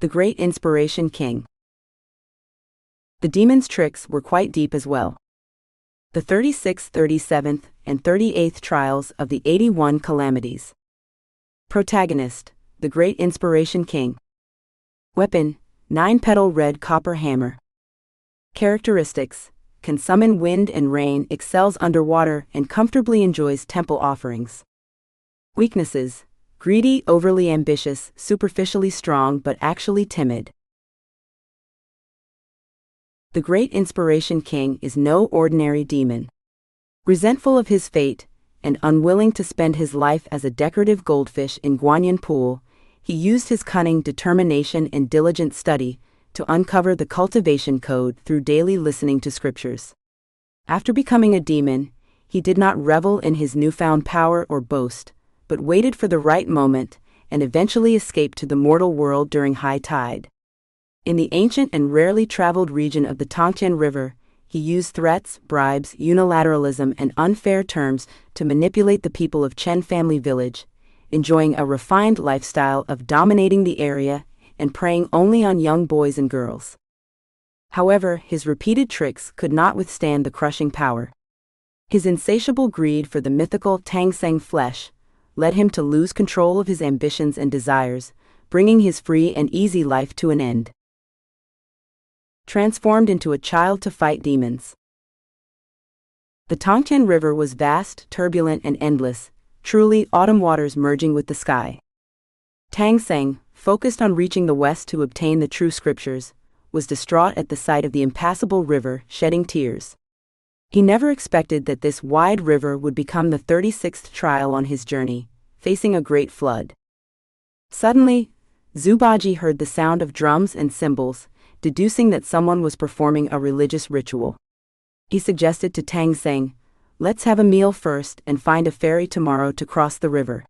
The Great Inspiration King. The demon's tricks were quite deep as well. The 36th, 37th, and 38th trials of the 81 Calamities. Protagonist: the Great Inspiration King. Weapon: 9-petal red copper hammer. Characteristics: can summon wind and rain, excels underwater, and comfortably enjoys temple offerings. Weaknesses: greedy, overly ambitious, superficially strong but actually timid. The Great Inspiration King is no ordinary demon. Resentful of his fate, and unwilling to spend his life as a decorative goldfish in Guanyin pool, he used his cunning, determination, and diligent study to uncover the cultivation code through daily listening to scriptures. After becoming a demon, he did not revel in his newfound power or boast, but waited for the right moment and eventually escaped to the mortal world during high tide. In the ancient and rarely traveled region of the Tongtian River, he used threats, bribes, unilateralism, and unfair terms to manipulate the people of Chen family village, enjoying a refined lifestyle of dominating the area and preying only on young boys and girls. However, his repeated tricks could not withstand the crushing power. His insatiable greed for the mythical Xuanzang flesh led him to lose control of his ambitions and desires, bringing his free and easy life to an end. Transformed into a child to fight demons. The Tongtian River was vast, turbulent, and endless, truly autumn waters merging with the sky. Xuanzang, focused on reaching the west to obtain the true scriptures, was distraught at the sight of the impassable river, shedding tears. He never expected that this wide river would become the 36th trial on his journey, facing a great flood. Suddenly, Xuanzang heard the sound of drums and cymbals, deducing that someone was performing a religious ritual. He suggested to Xuanzang, "Let's have a meal first and find a ferry tomorrow to cross the river."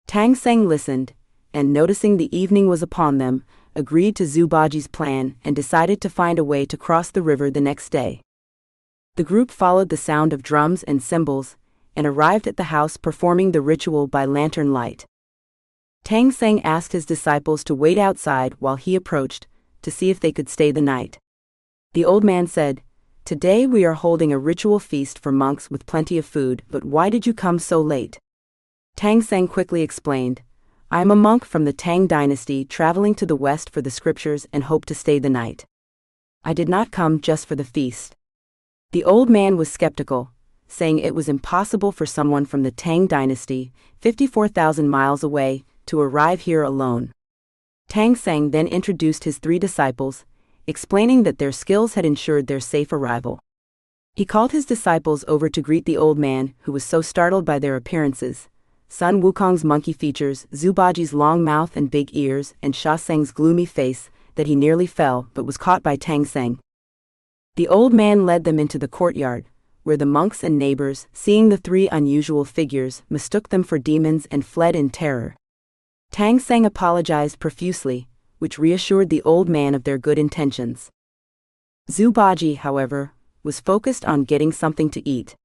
Xuanzang listened, and noticing the evening was upon them, agreed to Xuanzang's plan and decided to find a way to cross the river the next day. The group followed the sound of drums and cymbals, and arrived at the house performing the ritual by lantern light. Xuanzang asked his disciples to wait outside while he approached, to see if they could stay the night. The old man said, "Today we are holding a ritual feast for monks with plenty of food, but why did you come so late?" Xuanzang quickly explained, "I am a monk from the Tang dynasty traveling to the west for the scriptures and hope to stay the night. I did not come just for the feast." The old man was skeptical, saying it was impossible for someone from the Tang dynasty, 54,000 miles away, to arrive here alone. Xuanzang then introduced his 3 disciples, explaining that their skills had ensured their safe arrival. He called his disciples over to greet the old man, who was so startled by their appearances: Sun Wukong's monkey features, Xuanzang's long mouth and big ears, and Xuanzang's gloomy face, that he nearly fell but was caught by Xuanzang. The old man led them into the courtyard, where the monks and neighbors, seeing the 3 unusual figures, mistook them for demons and fled in terror. Xuanzang apologized profusely, which reassured the old man of their good intentions. Xuanzang, however, was focused on getting something to eat.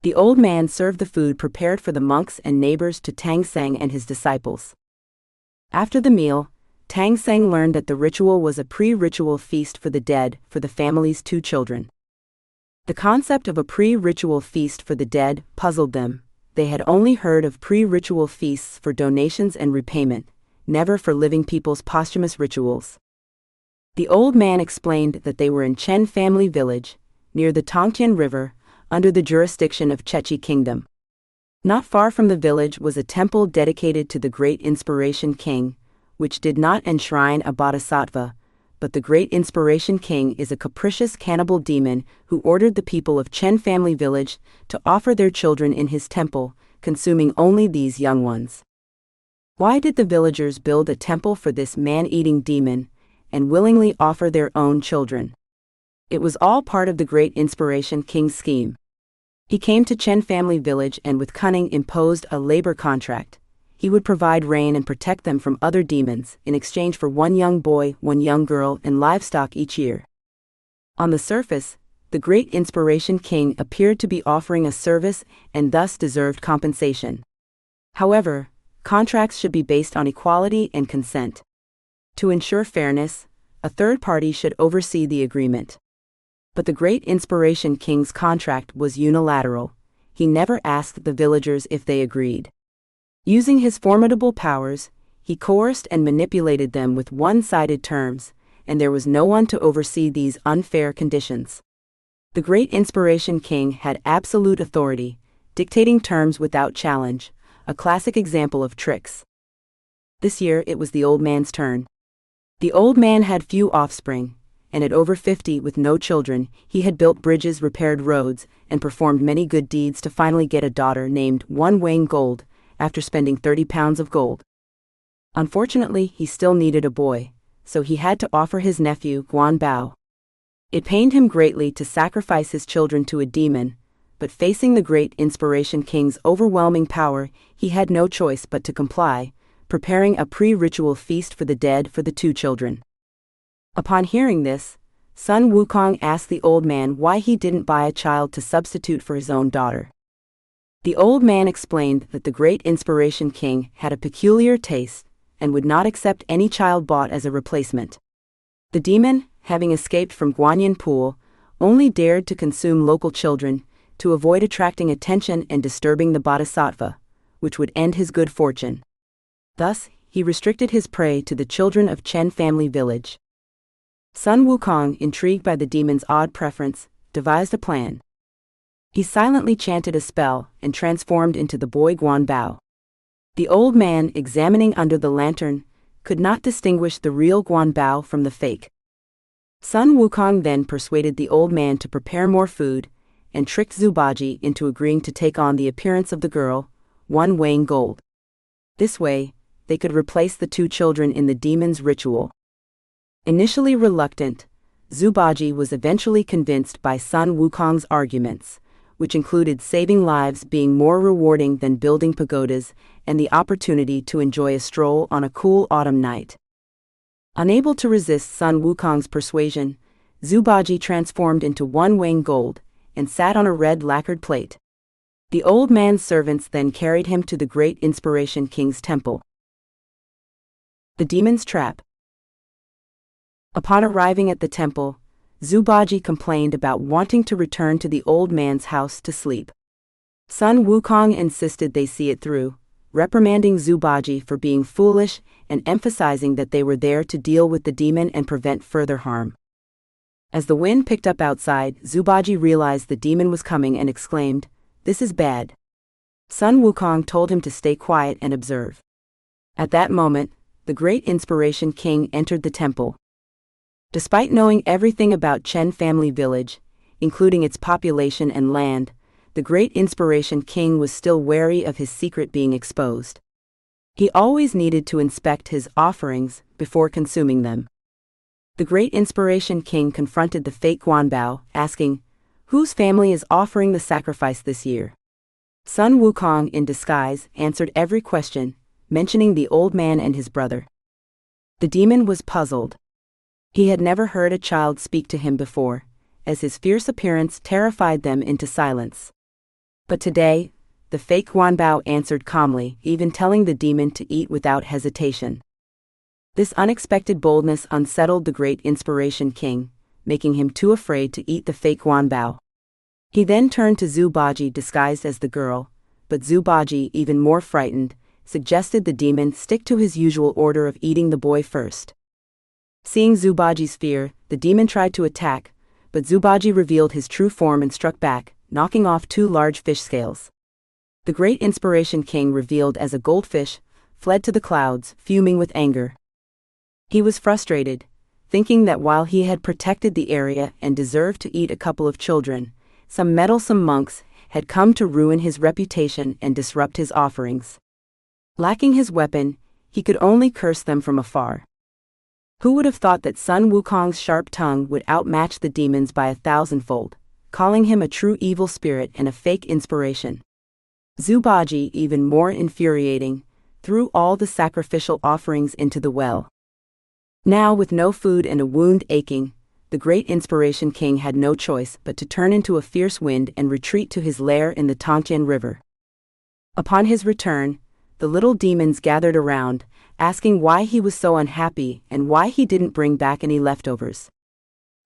The old man served the food prepared for the monks and neighbors to Xuanzang and his disciples. After the meal, Xuanzang learned that the ritual was a pre-ritual feast for the dead for the family's 2 children. The concept of a pre-ritual feast for the dead puzzled them. They had only heard of pre-ritual feasts for donations and repayment, never for living people's posthumous rituals. The old man explained that they were in Chen family village, near the Tongtian River, under the jurisdiction of Chechi Kingdom. Not far from the village was a temple dedicated to the Great Inspiration King, which did not enshrine a bodhisattva, but the Great Inspiration King is a capricious cannibal demon who ordered the people of Chen family village to offer their children in his temple, consuming only these young ones. Why did the villagers build a temple for this man-eating demon, and willingly offer their own children? It was all part of the Great Inspiration King's scheme. He came to Chen family village and with cunning imposed a labor contract. He would provide rain and protect them from other demons in exchange for 1 young boy, 1 young girl, and livestock each year. On the surface, the Great Inspiration King appeared to be offering a service and thus deserved compensation. However, contracts should be based on equality and consent. To ensure fairness, a third party should oversee the agreement. But the great Inspiration King's contract was unilateral. He never asked the villagers if they agreed. Using his formidable powers, he coerced and manipulated them with one-sided terms, and there was no one to oversee these unfair conditions. The great Inspiration King had absolute authority, dictating terms without challenge, a classic example of tricks. This year it was the old man's turn. The old man had few offspring, and at over 50 with no children, he had built bridges, repaired roads, and performed many good deeds to finally get a daughter named Xuanzang Gold, after spending 30 pounds of gold. Unfortunately, he still needed a boy, so he had to offer his nephew Guanbao. It pained him greatly to sacrifice his children to a demon, but facing the great Inspiration King's overwhelming power, he had no choice but to comply, preparing a pre-ritual feast for the dead for the two children. Upon hearing this, Sun Wukong asked the old man why he didn't buy a child to substitute for his own daughter. The old man explained that the great Inspiration King had a peculiar taste and would not accept any child bought as a replacement. The demon, having escaped from Guanyin Pool, only dared to consume local children to avoid attracting attention and disturbing the bodhisattva, which would end his good fortune. Thus, he restricted his prey to the children of Chen family village. Sun Wukong, intrigued by the demon's odd preference, devised a plan. He silently chanted a spell and transformed into the boy Guanbao. The old man, examining under the lantern, could not distinguish the real Guanbao from the fake. Sun Wukong then persuaded the old man to prepare more food, and tricked Zubaji into agreeing to take on the appearance of the girl, Xuanzang Gold. This way, they could replace the two children in the demon's ritual. Initially reluctant, Zubaji was eventually convinced by Sun Wukong's arguments, which included saving lives being more rewarding than building pagodas and the opportunity to enjoy a stroll on a cool autumn night. Unable to resist Sun Wukong's persuasion, Zubaji transformed into Xuanzang Gold and sat on a red lacquered plate. The old man's servants then carried him to the great Inspiration King's temple. The demon's trap. Upon arriving at the temple, Zubaji complained about wanting to return to the old man's house to sleep. Sun Wukong insisted they see it through, reprimanding Zubaji for being foolish and emphasizing that they were there to deal with the demon and prevent further harm. As the wind picked up outside, Zubaji realized the demon was coming and exclaimed, "This is bad." Sun Wukong told him to stay quiet and observe. At that moment, the great Inspiration King entered the temple. Despite knowing everything about Chen family village, including its population and land, the great Inspiration King was still wary of his secret being exposed. He always needed to inspect his offerings before consuming them. The great Inspiration King confronted the fake Guanbao, asking, "Whose family is offering the sacrifice this year?" Sun Wukong, in disguise, answered every question, mentioning the old man and his brother. The demon was puzzled. He had never heard a child speak to him before, as his fierce appearance terrified them into silence. But today, the fake Guanbao answered calmly, even telling the demon to eat without hesitation. This unexpected boldness unsettled the great Inspiration King, making him too afraid to eat the fake Guanbao. He then turned to Zubaji disguised as the girl, but Zubaji, even more frightened, suggested the demon stick to his usual order of eating the boy first. Seeing Zubaji's fear, the demon tried to attack, but Zubaji revealed his true form and struck back, knocking off 2 large fish scales. The great Inspiration King, revealed as a goldfish, fled to the clouds, fuming with anger. He was frustrated, thinking that while he had protected the area and deserved to eat a couple of children, some meddlesome monks had come to ruin his reputation and disrupt his offerings. Lacking his weapon, he could only curse them from afar. Who would have thought that Sun Wukong's sharp tongue would outmatch the demons by 1,000-fold, calling him a true evil spirit and a fake inspiration? Zubaji, even more infuriating, threw all the sacrificial offerings into the well. Now, with no food and a wound aching, the great Inspiration King had no choice but to turn into a fierce wind and retreat to his lair in the Tongtian River. Upon his return, the little demons gathered around, asking why he was so unhappy and why he didn't bring back any leftovers.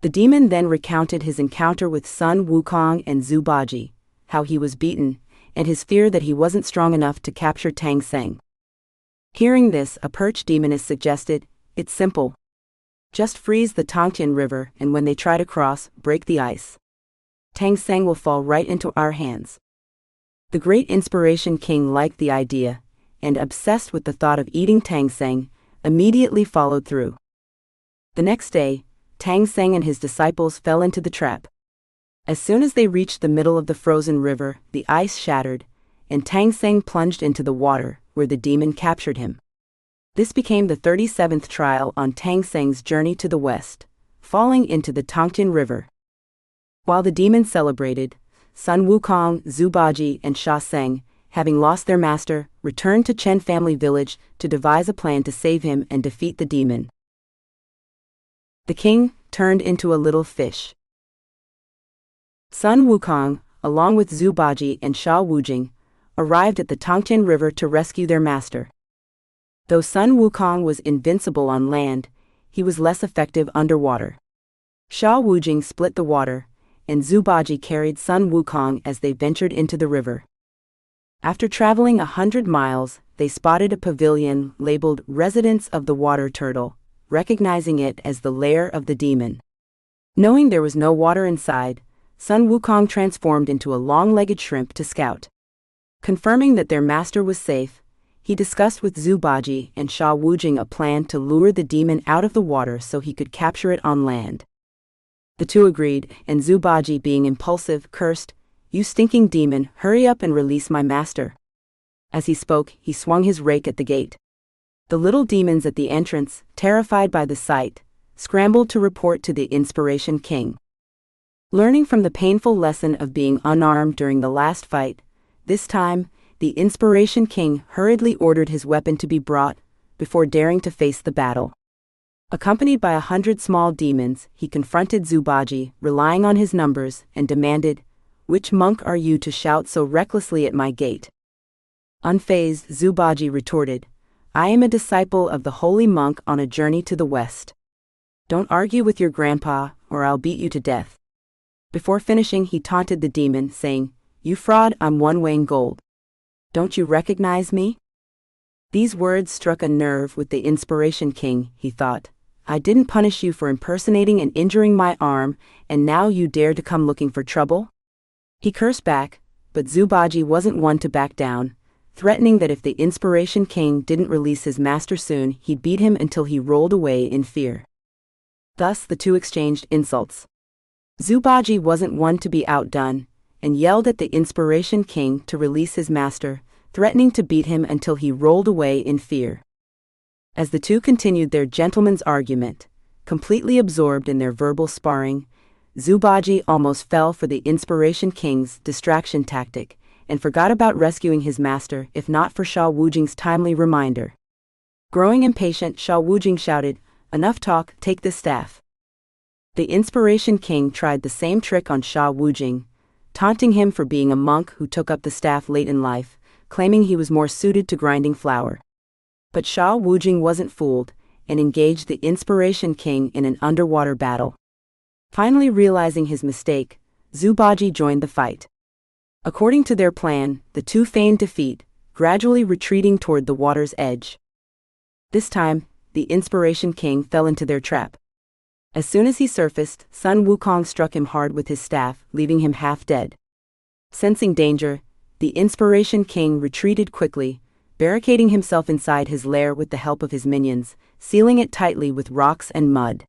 The demon then recounted his encounter with Sun Wukong and Zhu Baji, how he was beaten, and his fear that he wasn't strong enough to capture Tang Seng. Hearing this, a perch demoness suggested, "It's simple. Just freeze the Tongtian River, and when they try to cross, break the ice. Tang Seng will fall right into our hands." The great Inspiration King liked the idea, and obsessed with the thought of eating Tang Seng, immediately followed through. The next day, Tang Seng and his disciples fell into the trap. As soon as they reached the middle of the frozen river, the ice shattered, and Tang Seng plunged into the water, where the demon captured him. This became the 37th trial on Tang Seng's journey to the west, falling into the Tongtian River. While the demon celebrated, Sun Wukong, Zhu Baji, and Xuanzang, having lost their master, returned to Chen family village to devise a plan to save him and defeat the demon. The king turned into a little fish. Sun Wukong, along with Zhu Baji and Xuanzang, arrived at the Tongtian River to rescue their master. Though Sun Wukong was invincible on land, he was less effective underwater. Xuanzang split the water, and Zhu Baji carried Sun Wukong as they ventured into the river. After traveling 100 miles, they spotted a pavilion labeled Residence of the Water Turtle, recognizing it as the lair of the demon. Knowing there was no water inside, Sun Wukong transformed into a long-legged shrimp to scout. Confirming that their master was safe, he discussed with Zhu Baji and Xuanzang a plan to lure the demon out of the water so he could capture it on land. The two agreed, and Zhu Baji, being impulsive, cursed, "You stinking demon, hurry up and release my master." As he spoke, he swung his rake at the gate. The little demons at the entrance, terrified by the sight, scrambled to report to the Inspiration King. Learning from the painful lesson of being unarmed during the last fight, this time, the Inspiration King hurriedly ordered his weapon to be brought, before daring to face the battle. Accompanied by 100 small demons, he confronted Zhu Baji, relying on his numbers, and demanded, "Which monk are you to shout so recklessly at my gate?" Unfazed, Zhu Baji retorted, "I am a disciple of the holy monk on a journey to the west. Don't argue with your grandpa, or I'll beat you to death." Before finishing, he taunted the demon, saying, "You fraud, I'm one weighing gold. Don't you recognize me?" These words struck a nerve with the Inspiration King. He thought, "I didn't punish you for impersonating and injuring my arm, and now you dare to come looking for trouble?" He cursed back, but Zhu Baji wasn't one to back down, threatening that if the Inspiration King didn't release his master soon, he'd beat him until he rolled away in fear. Thus the two exchanged insults. Zhu Baji wasn't one to be outdone, and yelled at the Inspiration King to release his master, threatening to beat him until he rolled away in fear. As the two continued their gentleman's argument, completely absorbed in their verbal sparring, Zhu Baji almost fell for the Inspiration King's distraction tactic, and forgot about rescuing his master if not for Xuanzang's timely reminder. Growing impatient, Xuanzang shouted, "Enough talk, take this staff." The Inspiration King tried the same trick on Xuanzang, taunting him for being a monk who took up the staff late in life, claiming he was more suited to grinding flour. But Xuanzang wasn't fooled, and engaged the Inspiration King in an underwater battle. Finally realizing his mistake, Zhu Baji joined the fight. According to their plan, the two feigned defeat, gradually retreating toward the water's edge. This time, the Inspiration King fell into their trap. As soon as he surfaced, Sun Wukong struck him hard with his staff, leaving him half dead. Sensing danger, the Inspiration King retreated quickly, barricading himself inside his lair with the help of his minions, sealing it tightly with rocks and mud.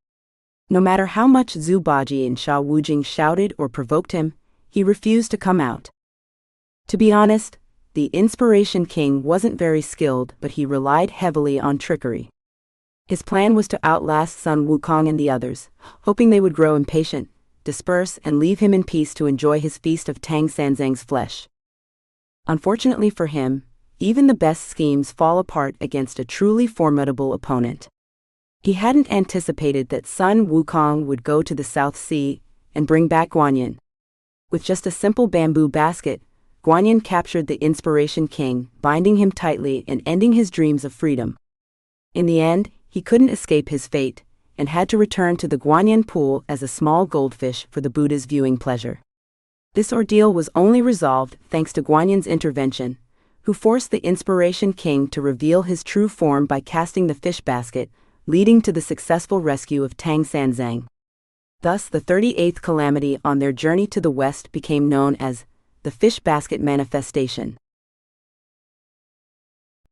No matter how much Zhu Baji and Xuanzang shouted or provoked him, he refused to come out. To be honest, the Inspiration King wasn't very skilled, but he relied heavily on trickery. His plan was to outlast Sun Wukong and the others, hoping they would grow impatient, disperse, and leave him in peace to enjoy his feast of Tang Xuanzang's flesh. Unfortunately for him, even the best schemes fall apart against a truly formidable opponent. He hadn't anticipated that Sun Wukong would go to the South Sea and bring back Guanyin. With just a simple bamboo basket, Guanyin captured the Inspiration King, binding him tightly and ending his dreams of freedom. In the end, he couldn't escape his fate, and had to return to the Guanyin pool as a small goldfish for the Buddha's viewing pleasure. This ordeal was only resolved thanks to Guanyin's intervention, who forced the Inspiration King to reveal his true form by casting the fish basket, leading to the successful rescue of Xuanzang. Thus, the 38th calamity on their journey to the west became known as the fish basket manifestation.